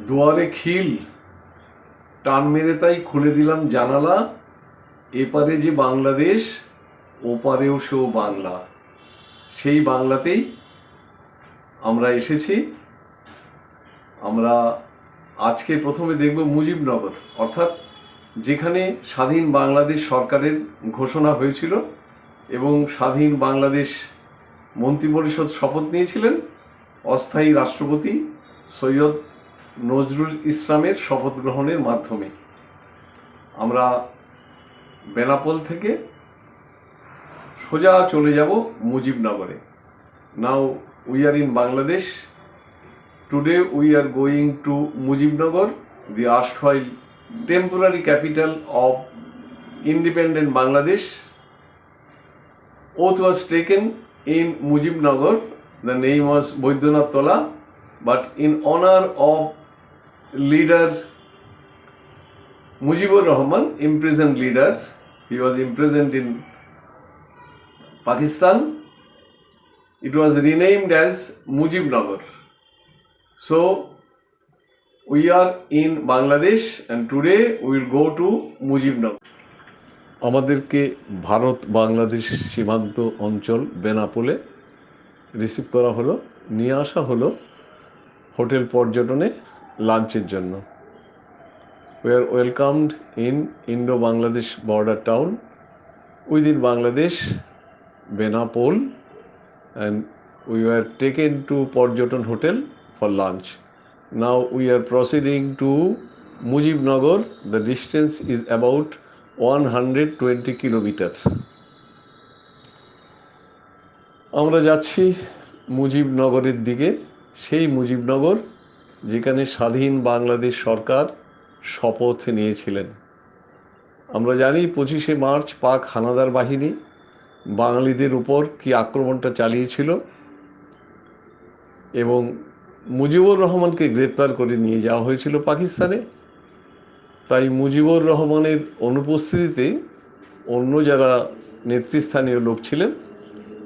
দুয়ারে খিল, টান মেরে তাই খুলে দিলাম জানালা, এপারে যে বাংলাদেশ, ওপারেও সেও বাংলা। সেই বাংলাতেই আমরা এসেছি। আমরা আজকে প্রথমে দেখব মুজিবনগর, অর্থাৎ যেখানে স্বাধীন বাংলাদেশ সরকারের ঘোষণা হয়েছিল এবং স্বাধীন বাংলাদেশ মন্ত্রিপরিষদ শপথ নিয়েছিলেন অস্থায়ী রাষ্ট্রপতি সৈয়দ নজরুল ইসলামের শপথ গ্রহণের মাধ্যমে। আমরা বেনাপোল থেকে সোজা চলে যাব মুজিবনগরে। Now we are in Bangladesh. Today we are going to Mujibnagar, the erstwhile temporary capital of independent Bangladesh. Oath was taken in Mujibnagar. The name was Baidyanath Tola, but in honor of leader Mujibur Rahman, imprisoned leader, he was imprisoned in Pakistan. It was renamed as Mujibnagar. So we are in Bangladesh and today we will go to Mujibnagar. আমাদেরকে ভারত বাংলাদেশ সীমান্ত অঞ্চল বেনাপোলে receive করা হলো, নিয়ে আসা হলো hotel পর্যটনে লাঞ্চের জন্য। We are welcomed in Indo-Bangladesh border town within Bangladesh, Benapol, and we were taken to Porjoton Hotel for lunch. Now we are proceeding to Mujibnagar. The distance is about 120 kilometers. আমরা যাচ্ছি মুজিবনগরের দিকে, সেই মুজিবনগর যেখানে স্বাধীন বাংলাদেশ সরকার শপথ নিয়েছিলেন। আমরা জানি 25শে মার্চ পাক হানাদার বাহিনী বাঙালিদের উপর কি আক্রমণটা চালিয়েছিল এবং মুজিবুর রহমানকে গ্রেপ্তার করে নিয়ে যাওয়া হয়েছিল পাকিস্তানে। তাই মুজিবুর রহমানের অনুপস্থিতিতে অন্য যারা নেতৃস্থানীয় লোক ছিলেন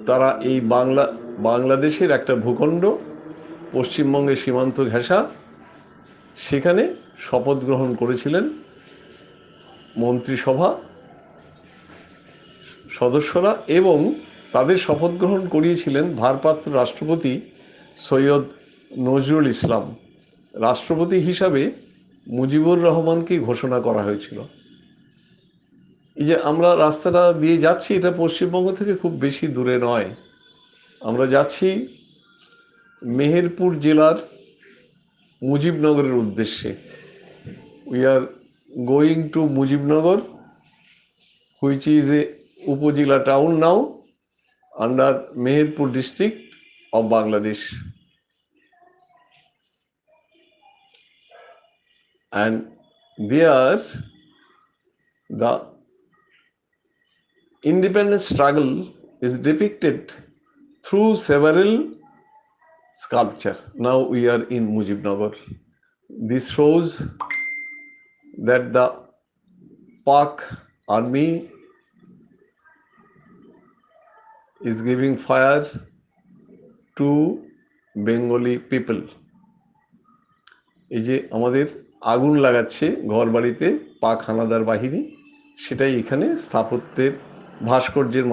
তারা এই বাংলাদেশের একটা ভূখণ্ড, পশ্চিমবঙ্গের সীমান্ত ঘেঁষা, সেখানে শপথ গ্রহণ করেছিলেন মন্ত্রিসভা সদস্যরা এবং তাদের শপথ গ্রহণ করিয়েছিলেন ভারপ্রাপ্ত রাষ্ট্রপতি সৈয়দ নজরুল ইসলাম। রাষ্ট্রপতি হিসাবে মুজিবুর রহমানকে ঘোষণা করা হয়েছিল। এই যে আমরা রাস্তাটা দিয়ে যাচ্ছি, এটা পশ্চিমবঙ্গ থেকে খুব বেশি দূরে নয়। আমরা যাচ্ছি মেহেরপুর জেলার মুজিবনগরের উদ্দেশ্যে। We are going to Mujibnagar, which is a উপজেলা town now under Meherpur district of Bangladesh. And there the independence struggle is depicted through several sculptures. Now we are in Mujibnagar. This shows that the Pak army is giving fire to Bengali people. এই যে আমাদের আগুন লাগাচ্ছে ঘর বাড়িতে পাক হানাদার বাহিনী, সেটাই এখানে স্থাপত্যের ভাস্কর্যের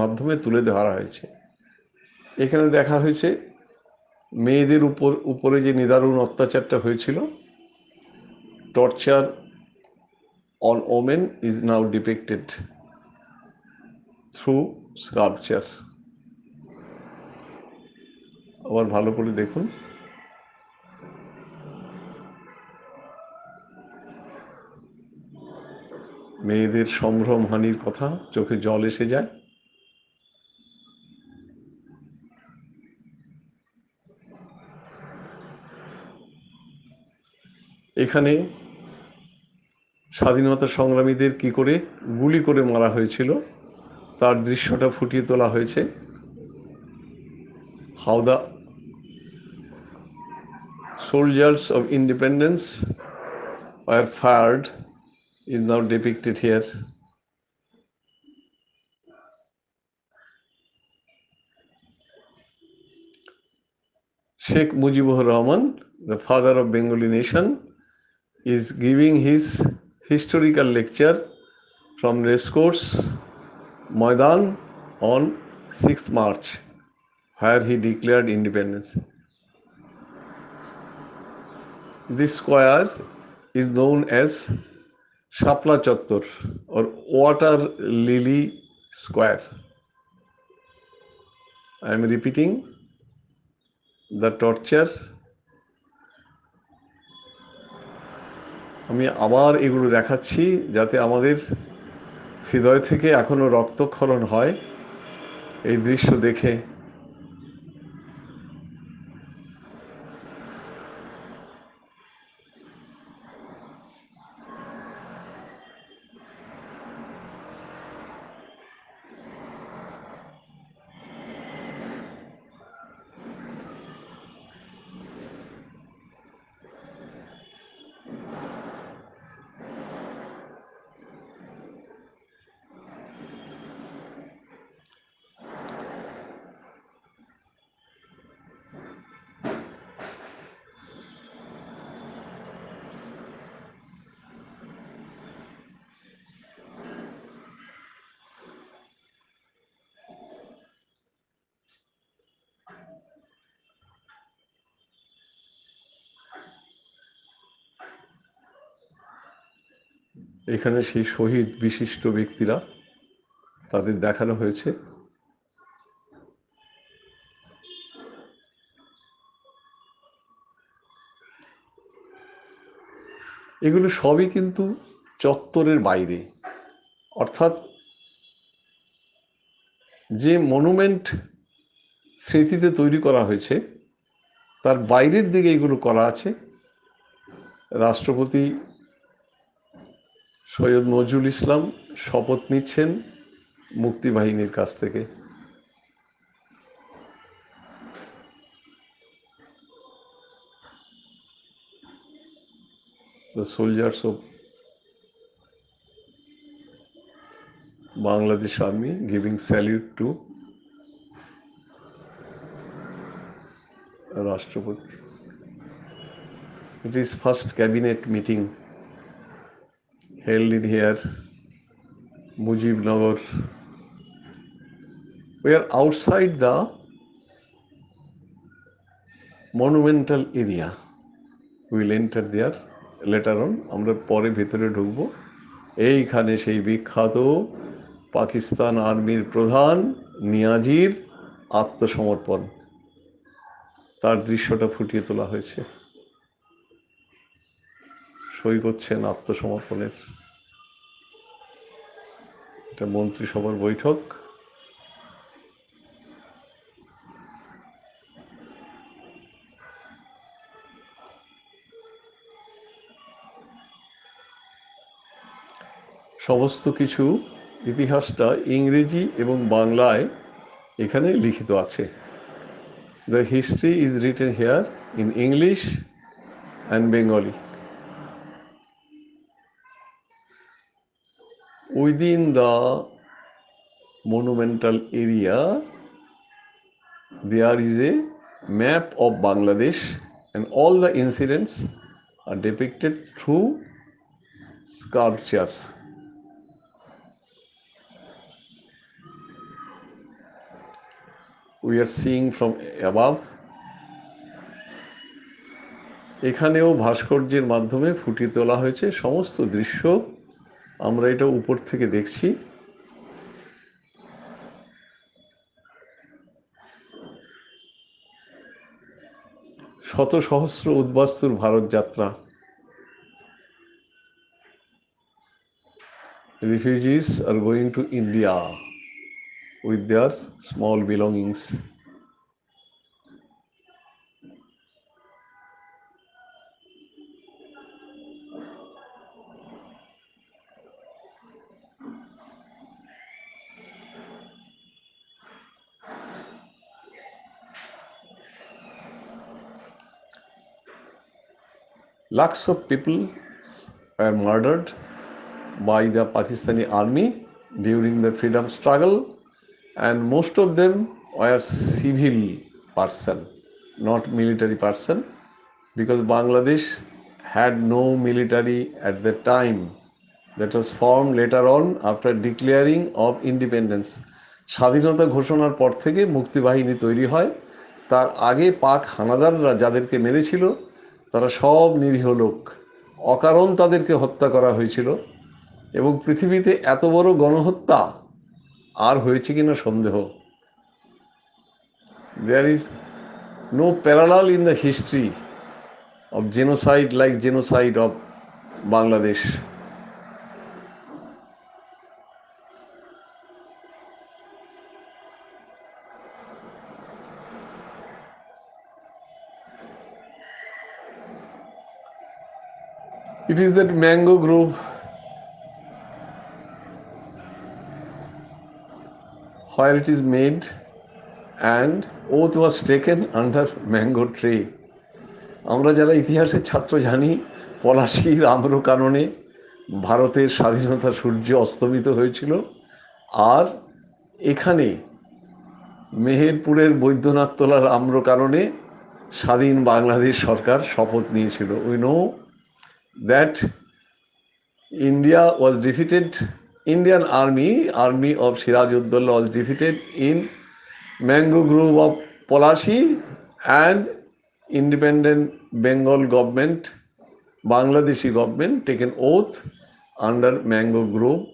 মাধ্যমে তুলে ধরা হয়েছে। এখানে দেখা হয়েছে মেয়েদের উপরে যে নিদারুণ অত্যাচারটা হয়েছিল, torture on women is now ডিপিক্টেড through sculpture. আবার ভালো করে দেখুন। মেয়েদের সম্ভ্রম হানির কথা চোখে জল এসে যায়। এখানে স্বাধীনতা সংগ্রামীদের কি করে গুলি করে মারা হয়েছিল তার দৃশ্যটা ফুটিয়ে তোলা হয়েছে। How the soldiers of independence were fired is now depicted here. Sheikh Mujibur Rahman the father of Bengali nation, is giving his historical lecture from Racecourse Maidan on 6th March, where he declared independence. This square is known as Shapla Chattor or Water Lily Square. I am repeating, the torture. আমি আবার এগুলো দেখাচ্ছি যাতে আমাদের হৃদয় থেকে এখনো রক্তক্ষরণ হয় এই দৃশ্য দেখে। এখানে সেই শহীদ বিশিষ্ট ব্যক্তিরা, তাদের দেখানো হয়েছে। এগুলো সবই কিন্তু চত্বরের বাইরে, অর্থাৎ যে মনুমেন্ট স্মৃতিতে তৈরি করা হয়েছে তার বাইরের দিকে এগুলো করা আছে। রাষ্ট্রপতি সৈয়দ নজরুল ইসলাম শপথ নিচ্ছেন মুক্তিবাহিনীর কাছ থেকে। The soldiers of Bangladesh Army giving salute to Rashtrapati. It is first cabinet meeting held in here, Mujibnagar. We are outside the monumental area. We will enter there later on. আমরা পরে ভেতরে ঢুকবো। এইখানে সেই বিখ্যাত পাকিস্তান আর্মির প্রধান নিয়াজির আত্মসমর্পণ, তার দৃশ্যটা ফুটিয়ে তোলা হয়েছে। সই করছেন আত্মসমর্পণের। এটা মন্ত্রিসভার বৈঠক। সমস্ত কিছু ইতিহাসটা ইংরেজি এবং বাংলায় এখানে লিখিত আছে। The history is written here in English and Bengali. Within the monumental area, there is a map of Bangladesh and all the incidents are depicted through sculpture. We are seeing from above. এখানেও ভাস্কর্যের মাধ্যমে ফুটিয়ে তোলা হয়েছে সমস্ত দৃশ্য। আমরা এটা উপর থেকে দেখছি। শত সহস্র উদ্বাস্তুর ভারত যাত্রা। Refugees are going to India with their small belongings. Lakhs of people were murdered by the Pakistani army during the freedom struggle, and most of them were civil person, not military person. because Bangladesh had no military at the time. That was formed later on after declaring of independence. স্বাধীনতা ঘোষণার পর থেকে মুক্তিবাহিনী তৈরি হয়। তার আগে পাক হানাদাররা যাদেরকে মেরেছিল তারা সব নিরীহ লোক, অকারণ তাদেরকে হত্যা করা হয়েছিল। এবং পৃথিবীতে এত বড় গণহত্যা আর হয়েছে কিনা সন্দেহ। There is no parallel in the history of genocide like genocide of Bangladesh. It is that mango grove where it is made and oath was taken under mango tree. আমরা যারা ইতিহাসের ছাত্র জানি পলাশীর আম্রকাননে ভারতের স্বাধীনতা সূর্য অস্তমিত হয়েছিল, আর এখানে মেহেরপুরের বৈদ্যনাথতলার আম্রকাননে স্বাধীন বাংলাদেশ সরকার শপথ নিয়েছিল। We know that India was defeated, Indian army of Sirajuddaula was defeated in Mango Grove of Polashi, and independent Bengal government, Bangladeshi government taken oath under Mango Grove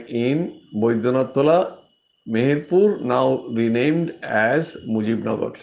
in Baidyanath Tola, Meherpur, now renamed as Mujibnagar.